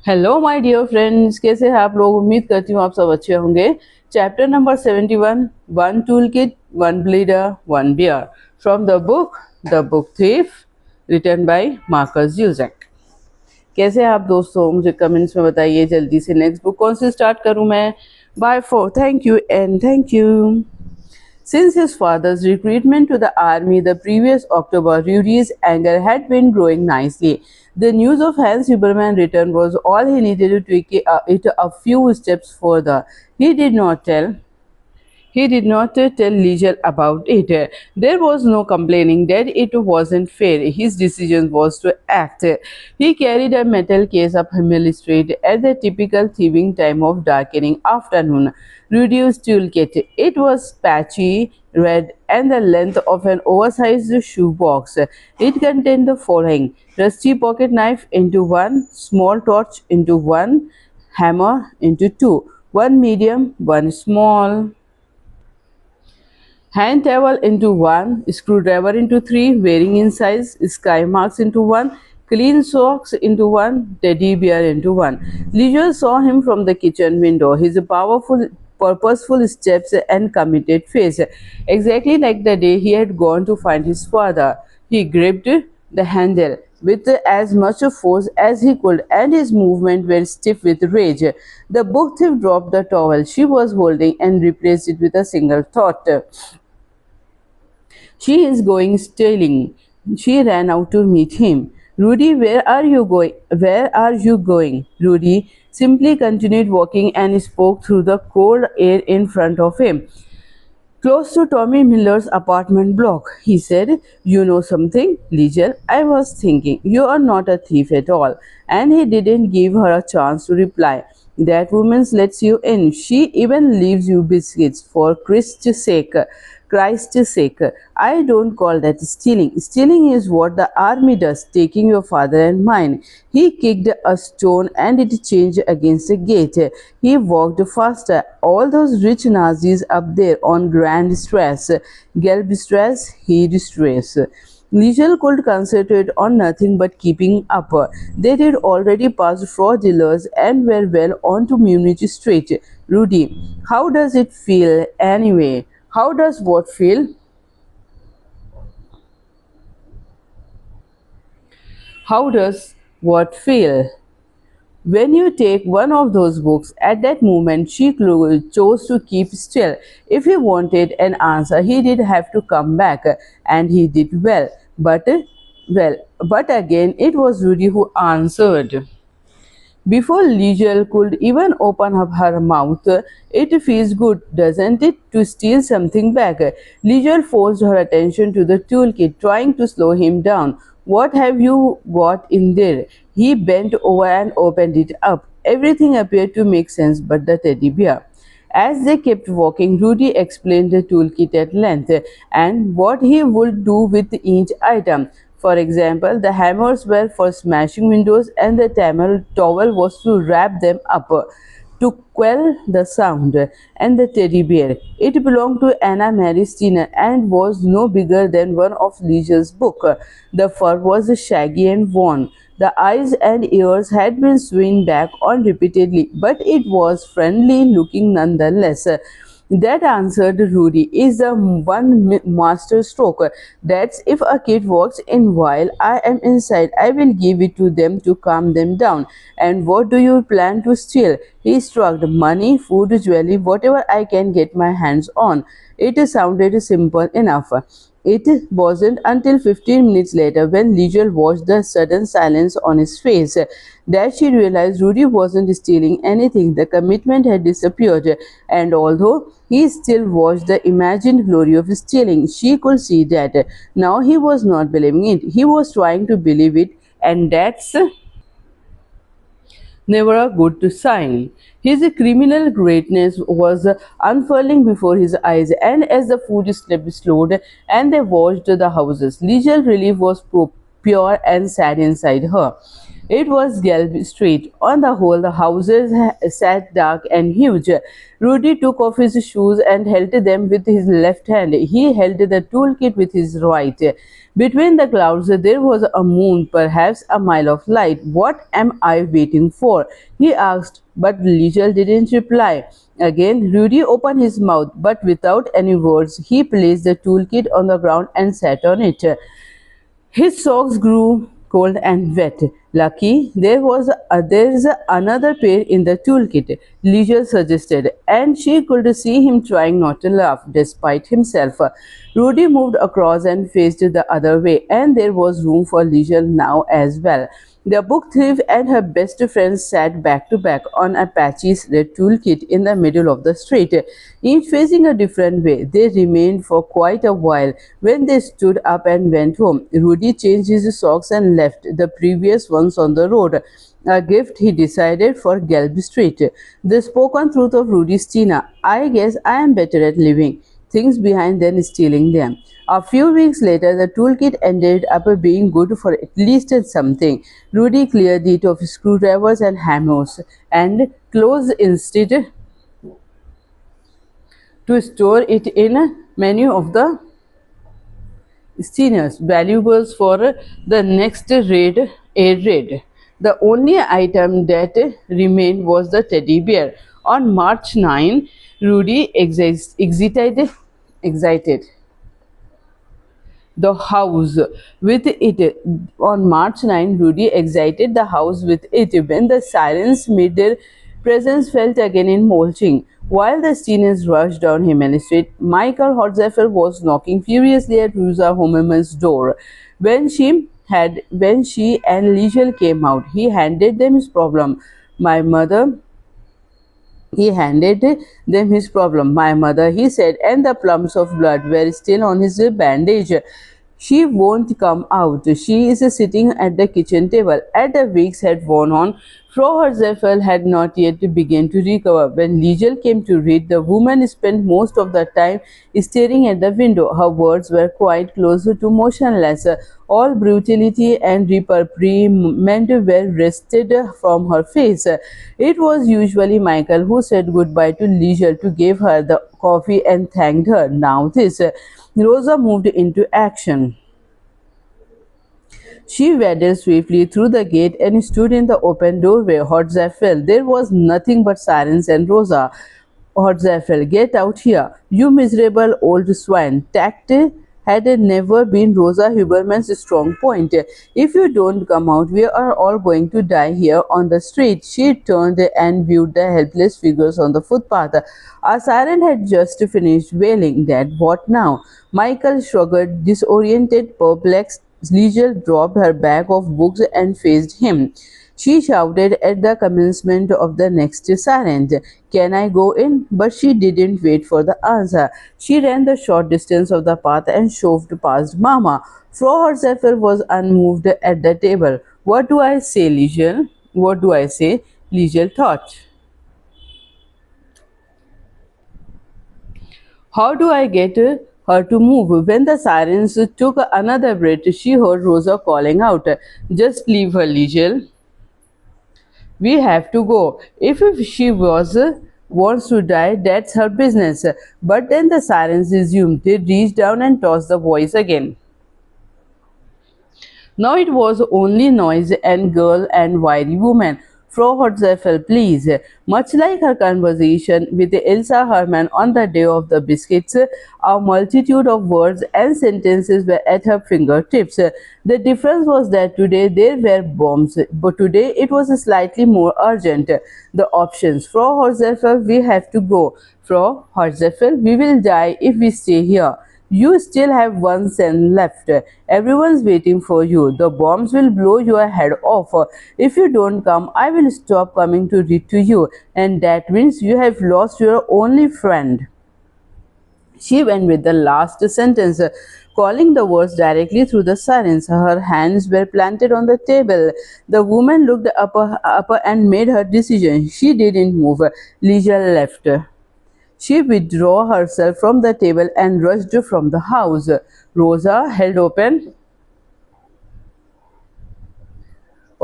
Hello my dear friends, कैसे हैं आप लोग। उम्मीद करती हूँ आप सब अच्छे होंगे। Chapter number 71, one tool kit, one bleeder, one bear, from the book thief, written by Markus Zusak. कैसे हैं आप दोस्तों, मुझे कमेंट्स में बताइए जल्दी से। नेक्स्ट बुक कौन सी स्टार्ट करूँ मैं। Bye for thank you and thank you. Since his father's recruitment to the army the previous October, Rudy's anger had been growing nicely. The news of Hans Huberman's return was all he needed to take it a few steps further. He did not tell Liesel about it. There was no complaining that it wasn't fair. His decision was to act. He carried a metal case up Himmel Street at the typical thieving time of darkening afternoon. Rudy's toolkit. It was patchy red and the length of an oversized shoebox. It contained the following: rusty pocket knife into one, small torch into one, hammer into two, one medium, one small, hand towel into one, screwdriver into three, varying in size, sky marks into one, clean socks into one, teddy bear into one. Leisure saw him from the kitchen window, his purposeful steps and committed face, exactly like the day he had gone to find his father. He gripped the handle with as much force as he could, and his movements were stiff with rage. The book thief dropped the towel she was holding and replaced it with a single thought: she is going stealing. She ran out to meet him. Rudy, where are you going? Where are you going? Rudy simply continued walking and spoke through the cold air in front of him. Close to Tommy Miller's apartment block, he said. You know something, Liesel? I was thinking, you are not a thief at all. And he didn't give her a chance to reply. That woman lets you in. She even leaves you biscuits for Christ's sake. Christ's sake. I don't call that stealing. Stealing is what the army does, taking your father and mine. He kicked a stone and it changed against a gate. He walked faster. All those rich Nazis up there on grand stress. Gelb stress, heat stress. Liesel could concentrate on nothing but keeping up. They had already passed fraud dealers and were well on to Munich Street. Rudy, how does it feel anyway? How does what feel? How does what feel? When you take one of those books, at that moment she chose to keep still. If he wanted an answer, he did have to come back, and he did well. But again, it was Rudy who answered. Before Liesel could even open up her mouth, it feels good, doesn't it, to steal something back? Liesel forced her attention to the toolkit, trying to slow him down. What have you got in there? He bent over and opened it up. Everything appeared to make sense but the teddy bear. As they kept walking, Rudy explained the toolkit at length and what he would do with each item. For example, the hammers were for smashing windows and the towel was to wrap them up to quell the sound. And the teddy bear, it belonged to Anna Mary Steiner and was no bigger than one of Liegel's book. The fur was shaggy and worn. The eyes and ears had been swinged back on repeatedly, but it was friendly looking nonetheless. That, answered Rudy, is the one master stroke. That's if a kid walks in while I am inside, I will give it to them to calm them down. And what do you plan to steal? He shrugged. Money, food, jewelry, whatever I can get my hands on. It sounded simple enough. It wasn't until 15 minutes later, when Liesel watched the sudden silence on his face, that she realized Rudy wasn't stealing anything. The commitment had disappeared, and although he still watched the imagined glory of stealing, she could see that now he was not believing it. He was trying to believe it, and that's never a good sign. His criminal greatness was unfurling before his eyes, and as the food slowed and they watched the houses, legal relief was pure and sad inside her. It was Gelb Street. On the whole, the houses sat dark and huge. Rudy took off his shoes and held them with his left hand. He held the toolkit with his right. Between the clouds, there was a moon, perhaps a mile of light. What am I waiting for? He asked, but Liesel didn't reply. Again, Rudy opened his mouth, but without any words, he placed the toolkit on the ground and sat on it. His socks grew cold and wet. Lucky, there is another pair in the toolkit, Leisure suggested, and she could see him trying not to laugh despite himself. Rudy moved across and faced the other way, and there was room for Leisure now as well. The book thief and her best friend sat back to back on a patchy sled toolkit in the middle of the street, each facing a different way. They remained for quite a while. When they stood up and went home, Rudy changed his socks and left the previous ones on the road, a gift he decided for Gelb Street. The spoken truth of Rudy's Tina. I guess I am better at leaving things behind than stealing them. A few weeks later, the toolkit ended up being good for at least something. Rudy cleared it of screwdrivers and hammers and closed instead to store it in many of the Steeners valuables for the next air raid. The only item that remained was the teddy bear. On March 9, Rudy excited the house with it. On March 9, Rudy exited the house with it when the sirens made their presence felt again in Molching. While the Steeners rushed down Himmel Street, Michael Hotzeffer was knocking furiously at Rosa Hummerman's door. When she and Liesel came out, he handed them his problem. My mother he handed them his problem. My mother, he said, and the plums of blood were still on his bandage. She won't come out. She is sitting at the kitchen table. As the weeks had worn on, Frau Herzfeld had not yet begun to recover. When Liesel came to read, the woman spent most of the time staring at the window. Her words were quite close to motionless. All brutality and repriment were wrested from her face. It was usually Michael who said goodbye to Liesel to give her the coffee and thanked her. Now this. Rosa moved into action. She waded swiftly through the gate and stood in the open doorway. Hotzefeld. There was nothing but silence and Rosa. Hotzefeld, get out here, you miserable old swine. Tact had never been Rosa Huberman's strong point. If you don't come out, we are all going to die here on the street. She turned and viewed the helpless figures on the footpath. A siren had just finished wailing. That what now? Michael shrugged, disoriented, perplexed. Liesel dropped her bag of books and faced him. She shouted at the commencement of the next siren, "Can I go in?" But she didn't wait for the answer. She ran the short distance of the path and shoved past Mama. Frau Herzfeld was unmoved at the table. What do I say, Liesel? What do I say? Liesel thought. How do I get her to move? When the sirens took another breath, she heard Rosa calling out, "Just leave her, Liesel. We have to go. If she wants to die, that's her business." But then the sirens resumed. They reached down and tossed the boys again. Now it was only noise and girl and wiry woman. Frau Hotzefeld, please. Much like her conversation with Ilsa Hermann on the day of the biscuits, a multitude of words and sentences were at her fingertips. The difference was that today there were bombs, but today it was slightly more urgent. The options. Frau Hotzefeld, we have to go. Frau Hotzefeld, we will die if we stay here. You still have 1 cent left. Everyone's waiting for you. The bombs will blow your head off. If you don't come, I will stop coming to read to you, and that means you have lost your only friend. She went with the last sentence, calling the words directly through the silence. Her hands were planted on the table. The woman looked up and made her decision. She didn't move. Liesel left. She withdrew herself from the table and rushed from the house. Rosa held open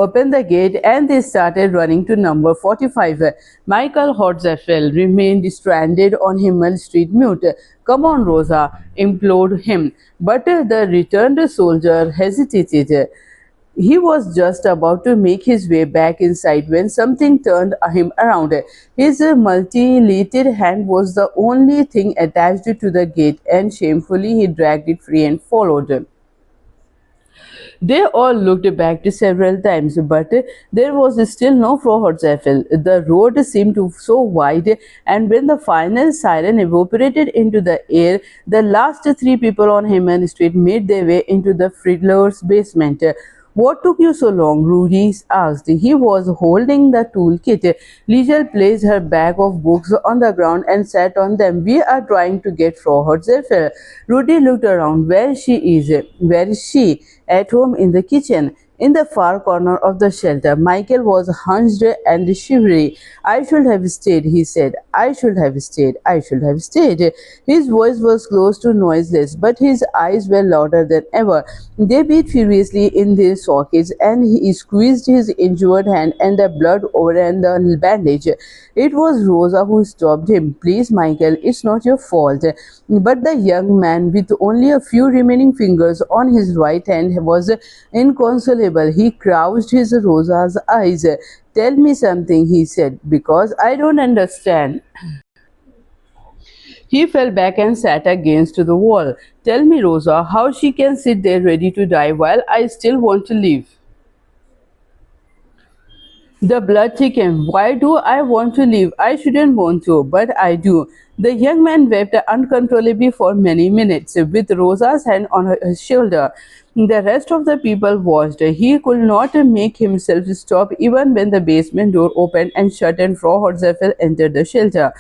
opened the gate and they started running to number 45. Michael Hotzefeld remained stranded on Himmel Street mute. Come on, Rosa, implored him. But the returned soldier hesitated. He was just about to make his way back inside when something turned him around. His mutilated hand was the only thing attached to the gate, and shamefully he dragged it free and followed. They all looked back several times, but there was still no Frohotzeffel. The road seemed so wide, and when the final siren evaporated into the air, the last three people on Heyman Street made their way into the Friedler's basement. What took you so long? Rudy asked. He was holding the toolkit. Liesel placed her bag of books on the ground and sat on them. We are trying to get Frau Hotzefeld. Rudy looked around. Where she is? Where is she? At home in the kitchen. In the far corner of the shelter, Michael was hunched and shivery. I should have stayed, he said. I should have stayed. I should have stayed. His voice was close to noiseless, but his eyes were louder than ever. They beat furiously in their sockets, and he squeezed his injured hand, and the blood overran the bandage. It was Rosa who stopped him. Please, Michael, it's not your fault. But the young man, with only a few remaining fingers on his right hand, was inconsolable. He crouched his Rosa's eyes. Tell me something, he said, because I don't understand. He fell back and sat against the wall. Tell me, Rosa, how she can sit there ready to die while I still want to live. The blood thickened. Why do I want to live? I shouldn't want to, but I do. The young man wept uncontrollably for many minutes, with Rosa's hand on his shoulder. The rest of the people watched. He could not make himself stop even when the basement door opened and shut and Frau Hotzefeld entered the shelter.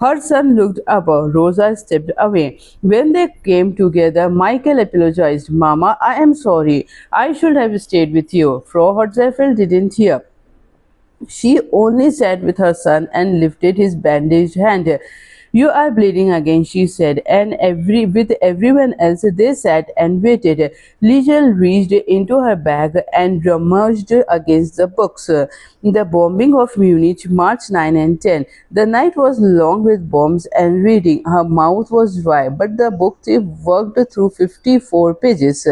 Her son looked up. Rosa stepped away. When they came together, Michael apologized. Mama, I am sorry. I should have stayed with you. Frau Hotzefeld didn't hear. She only sat with her son and lifted his bandaged hand. You are bleeding again, she said, and with everyone else they sat and waited. Liesel reached into her bag and rummaged against the books. The bombing of Munich, March 9 and 10. The night was long with bombs and reading. Her mouth was dry, but the book thief worked through 54 pages.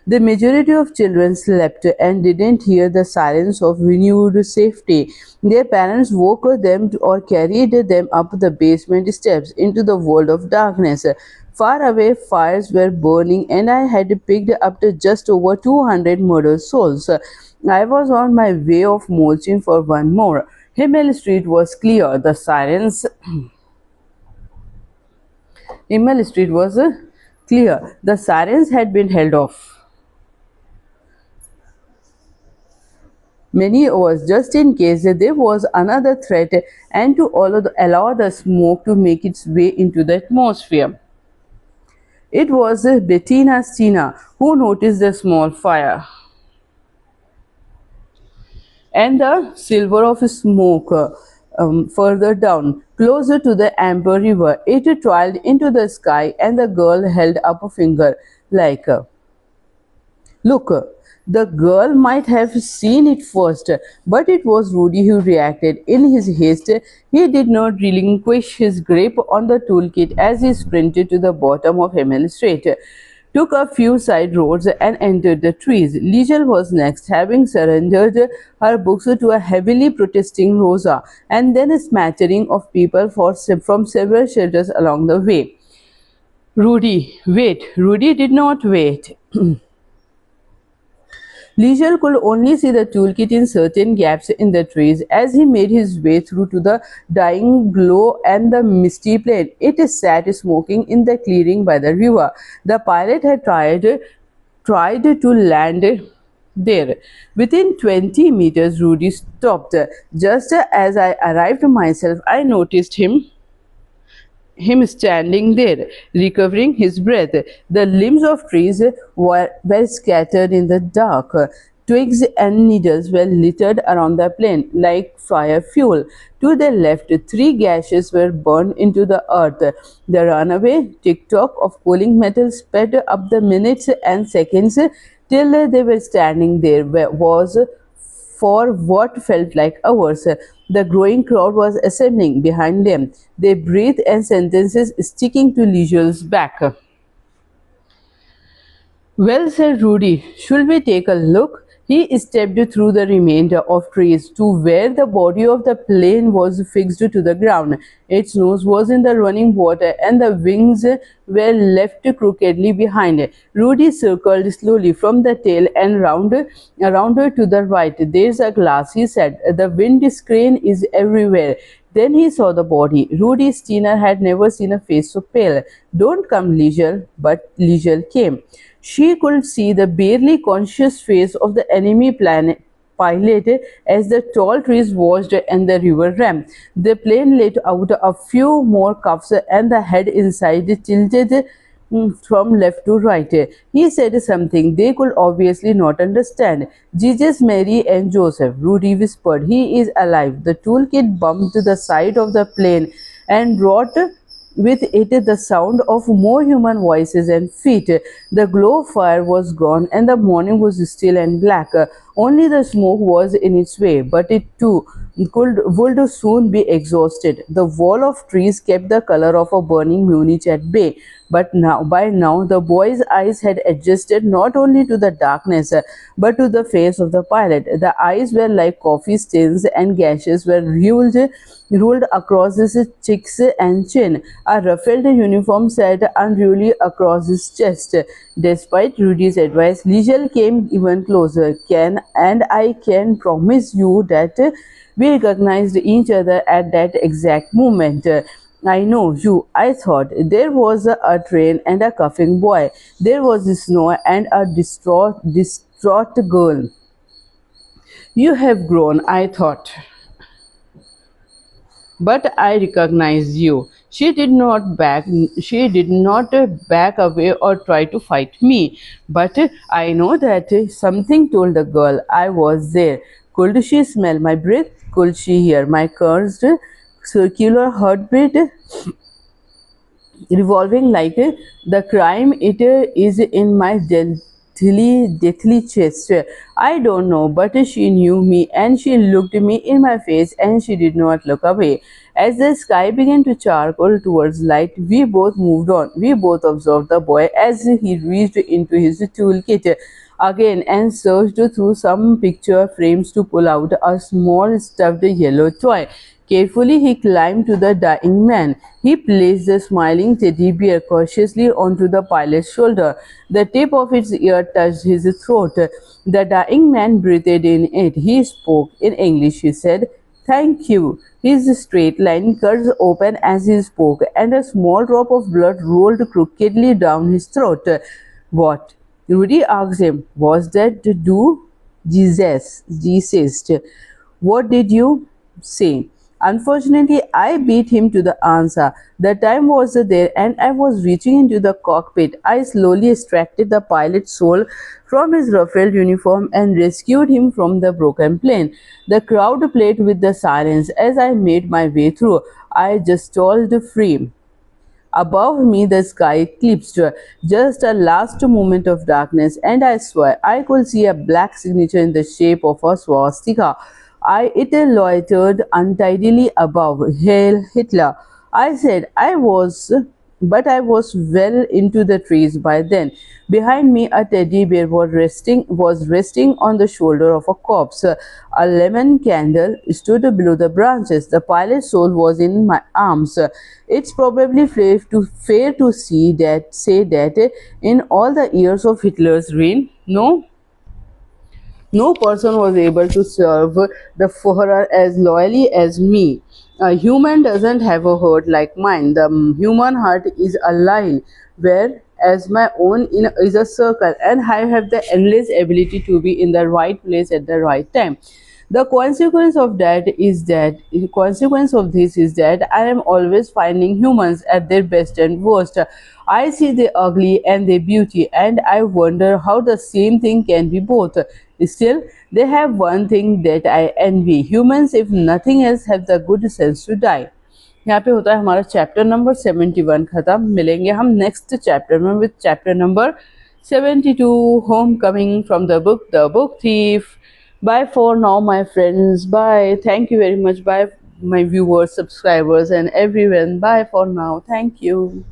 The majority of children slept and didn't hear the silence of renewed safety. Their parents woke them or carried them up the basement steps into the world of darkness. Far away, fires were burning, and I had picked up to just over 200 murdered souls. I was on my way of marching for one more. Himmel Street was clear. The sirens. Himmel Street was clear. The sirens had been held off. Many hours just in case there was another threat and to allow the smoke to make its way into the atmosphere. It was Bettina Stina who noticed the small fire and the silver of smoke further down, closer to the Amber River. It trailed into the sky, and the girl held up a finger like, look. The girl might have seen it first, but it was Rudy who reacted. In his haste, he did not relinquish his grip on the toolkit as he sprinted to the bottom of Hemel Street, took a few side roads, and entered the trees. Liesel was next, having surrendered her books to a heavily protesting Rosa, and then a smattering of people from several shelters along the way. Rudy, wait. Rudy did not wait. Liesel could only see the toolkit in certain gaps in the trees as he made his way through to the dying glow and the misty plain. It sat smoking in the clearing by the river. The pilot had tried to land there. Within 20 meters, Rudy stopped. Just as I arrived myself, I noticed him standing there, recovering his breath. The limbs of trees were scattered in the dark. Twigs and needles were littered around the plain like fire fuel. To the left, 3 gashes were burned into the earth. The runaway tick-tock of cooling metal sped up the minutes and seconds till they were standing there was for what felt like hours. The growing crowd was assembling behind them, their breath and sentences sticking to Liegel's back. "Well," said Rudy, "should we take a look?" He stepped through the remainder of trees to where the body of the plane was fixed to the ground. Its nose was in the running water and the wings were left crookedly behind. Rudy circled slowly from the tail and around to the right. "There's a glass," he said. "The wind screen is everywhere." Then he saw the body. Rudy Steiner had never seen a face so pale. "Don't come, Liesel." But Liesel came. She could see the barely conscious face of the enemy pilot as the tall trees watched and the river ran. The plane let out a few more puffs and the head inside tilted from left to right. He said something they could obviously not understand. "Jesus, Mary, and Joseph," Rudy whispered. "He is alive." The toolkit bumped the side of the plane and brought with it the sound of more human voices and feet. The glow of fire was gone and the morning was still and black. Only the smoke was in its way, but it too would soon be exhausted. The wall of trees kept the color of a burning Munich at bay. But by now, the boy's eyes had adjusted not only to the darkness, but to the face of the pilot. The eyes were like coffee stains, and gashes were ruled across his cheeks and chin. A ruffled uniform sat unruly across his chest. Despite Rudy's advice, Liesel came even closer. I can promise you that we recognized each other at that exact moment." "I know you," I thought. There was a train and a coughing boy. There was snow and a distraught girl. "You have grown," I thought. "But I recognize you." She did not back away or try to fight me. "But I know that," something told the girl. I was there. Could she smell my breath? Could she hear my cursed circular heartbeat revolving like the crime it is in my deathly chest? I don't know, but she knew me and she looked me in my face and she did not look away. As the sky began to charcoal towards light, we both moved on. We both observed the boy as he reached into his toolkit again and searched through some picture frames to pull out a small stuffed yellow toy. Carefully, he climbed to the dying man. He placed the smiling teddy bear cautiously onto the pilot's shoulder. The tip of its ear touched his throat. The dying man breathed in it. He spoke in English. He said, "Thank you." His straight line cuts open as he spoke, and a small drop of blood rolled crookedly down his throat. "What?" Rudy asked him. "Was that do?" Jesus. "What did you say?" Unfortunately, I beat him to the answer. The time was there and I was reaching into the cockpit. I slowly extracted the pilot's soul from his ruffled uniform and rescued him from the broken plane. The crowd played with the silence as I made my way through. I just stalled free. Above me, the sky eclipsed, just a last moment of darkness, and I swear I could see a black signature in the shape of a swastika. It loitered untidily above. "Hail Hitler," I said. But I was well into the trees by then. Behind me, a teddy bear was resting on the shoulder of a corpse. A lemon candle stood below the branches. The pilot's soul was in my arms. It's probably fair to say that in all the years of Hitler's reign, no person was able to serve the Führer as loyally as me. A human doesn't have a heart like mine. The human heart is a line, whereas my own is a circle, and I have the endless ability to be in the right place at the right time. The consequence of this is that I am always finding humans at their best and worst. I see their ugly and their beauty, and I wonder how the same thing can be both. Still, they have one thing that I envy. Humans, if nothing else, have the good sense to die. यहाँ पे होता है हमारा chapter number 71 खत्म. मिलेंगे हम next chapter में with chapter number 72, home coming from the book thief. Bye for now, my friends. Bye. Thank you very much. Bye, my viewers, subscribers, and everyone. Bye for now. Thank you.